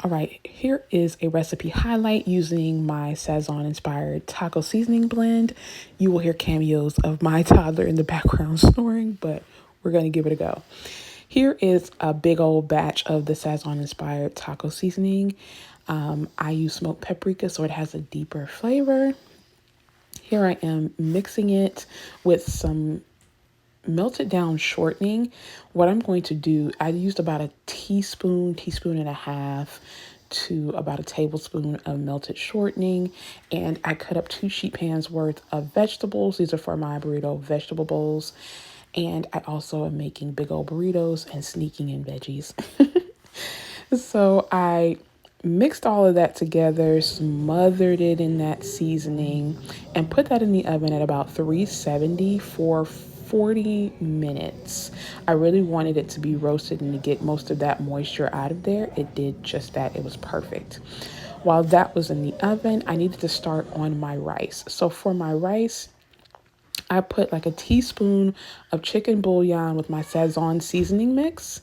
All right, here is a recipe highlight using my Sazon inspired taco seasoning blend. You will hear cameos of my toddler in the background snoring, but we're going to give it a go. Here is a big old batch of the Sazon inspired taco seasoning. I use smoked paprika so it has a deeper flavor. Here I am mixing it with some melted down shortening. What I'm going to do, I used about a teaspoon and a half to about a tablespoon of melted shortening, and I cut up 2 sheet pans worth of vegetables. These are for my burrito vegetable bowls. And I also am making big old burritos and sneaking in veggies. So I mixed all of that together, smothered it in that seasoning, and put that in the oven at about 370 for 40 minutes. I really wanted it to be roasted and to get most of that moisture out of there. It did just that. It was perfect. While that was in the oven, I needed to start on my rice. So for my rice, I put like a teaspoon of chicken bouillon with my Sazon seasoning mix,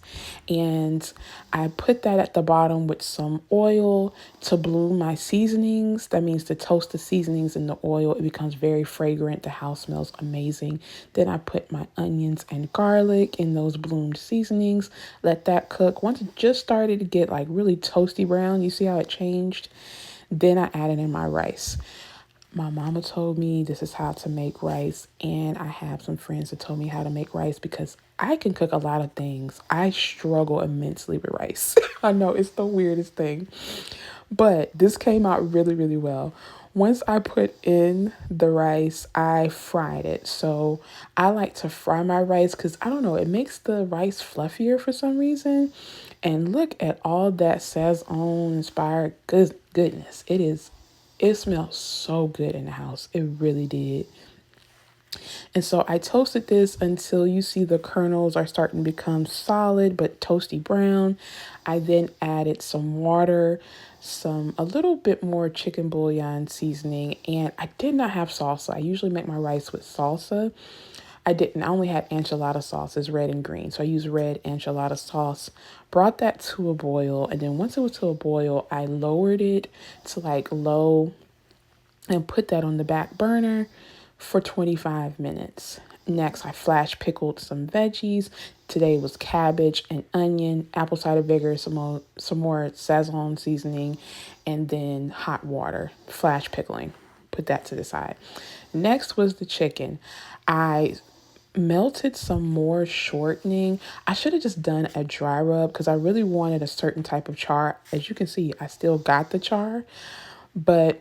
and I put that at the bottom with some oil to bloom my seasonings. That means to toast the seasonings in the oil. It becomes very fragrant. The house smells amazing. Then I put my onions and garlic in those bloomed seasonings. Let that cook. Once it just started to get like really toasty brown, you see how it changed? Then I added in my rice. My mama told me this is how to make rice, and I have some friends that told me how to make rice because I can cook a lot of things. I struggle immensely with rice. I know it's the weirdest thing, but this came out really, really well. Once I put in the rice, I fried it. So I like to fry my rice because I don't know, it makes the rice fluffier for some reason. And look at all that Sazon inspired goodness. It smells so good in the house. It really did. And so I toasted this until you see the kernels are starting to become solid but toasty brown. I then added some water, a little bit more chicken bouillon seasoning, and I did not have salsa. I usually make my rice with salsa. I didn't. I only had enchilada sauce. It's red and green. So I used red enchilada sauce, brought that to a boil. And then once it was to a boil, I lowered it to like low and put that on the back burner for 25 minutes. Next, I flash pickled some veggies. Today was cabbage and onion, apple cider vinegar, some more Sazon seasoning, and then hot water, flash pickling. Put that to the side. Next was the chicken. I melted some more shortening. I should have just done a dry rub because I really wanted a certain type of char. As you can see, I still got the char, but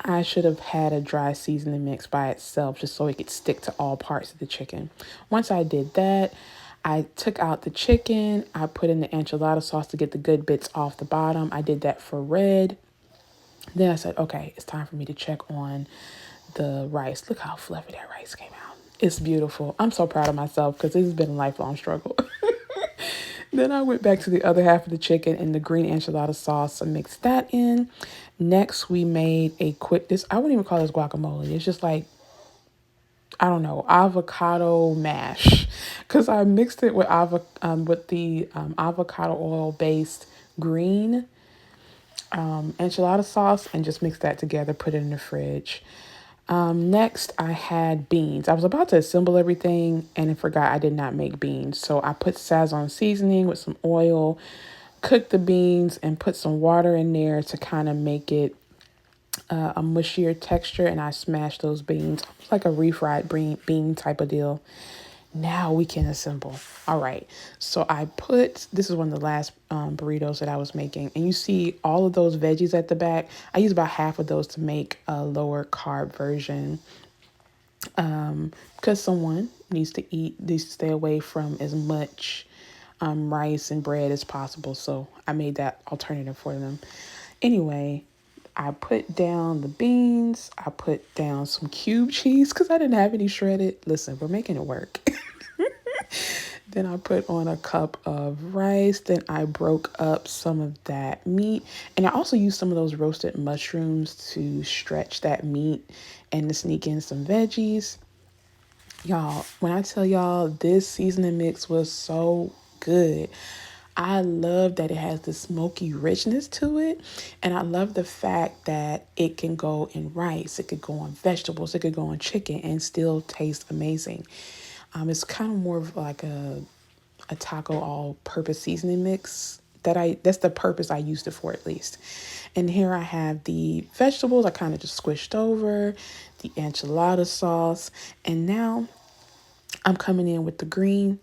I should have had a dry seasoning mix by itself just so it could stick to all parts of the chicken. Once I did that, I took out the chicken. I put in the enchilada sauce to get the good bits off the bottom. I did that for red. Then I said, okay, it's time for me to check on the rice. Look how fluffy that rice came out. It's beautiful. I'm so proud of myself because this has been a lifelong struggle. Then I went back to the other half of the chicken and the green enchilada sauce and mixed that in. Next, we made a this, I wouldn't even call this guacamole. It's just like, I don't know, avocado mash. Because I mixed it with the avocado oil based green enchilada sauce and just mixed that together, put it in the fridge. Next, I had beans. I was about to assemble everything and I forgot I did not make beans. So I put Sazon seasoning with some oil, cooked the beans, and put some water in there to kind of make it a mushier texture. And I smashed those beans like a refried bean type of deal. Now we can assemble. All right. So this is one of the last burritos that I was making. And you see all of those veggies at the back. I use about half of those to make a lower carb version. Because someone needs to stay away from as much rice and bread as possible. So I made that alternative for them. Anyway, I put down the beans. I put down some cube cheese because I didn't have any shredded. Listen, we're making it work. Then I put on a cup of rice. Then I broke up some of that meat. And I also used some of those roasted mushrooms to stretch that meat and to sneak in some veggies. Y'all, when I tell y'all this seasoning mix was so good, I love that it has the smoky richness to it. And I love the fact that it can go in rice, it could go on vegetables, it could go on chicken and still taste amazing. It's kind of more of like a taco all purpose seasoning mix that's the purpose I used it for at least. And here I have the vegetables I kind of just squished over, the enchilada sauce, and now I'm coming in with the green.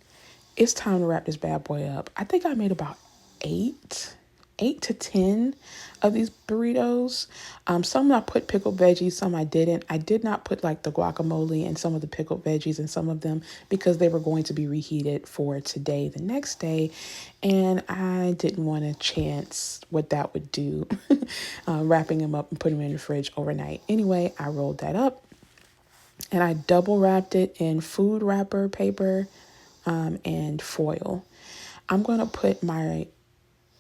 It's time to wrap this bad boy up. I think I made about eight to 10 of these burritos. Some I put pickled veggies, some I didn't. I did not put like the guacamole and some of the pickled veggies in some of them because they were going to be reheated for today, the next day. And I didn't want to chance what that would do, wrapping them up and putting them in the fridge overnight. Anyway, I rolled that up and I double wrapped it in food wrapper paper and foil. I'm going to put my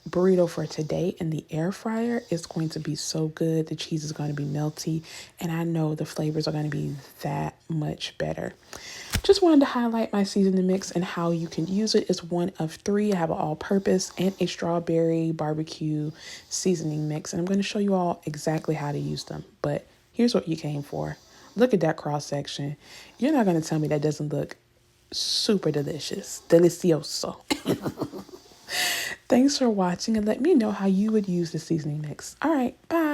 burrito for today in the air fryer. It's going to be so good. The cheese is going to be melty, and I know the flavors are going to be that much better. Just wanted to highlight my seasoning mix and how you can use it. It's one of three. I have an all-purpose and a strawberry barbecue seasoning mix, and I'm going to show you all exactly how to use them. But here's what you came for. Look at that cross section. You're not going to tell me that doesn't look super delicious. Delicioso. Thanks for watching and let me know how you would use the seasoning mix. All right, bye.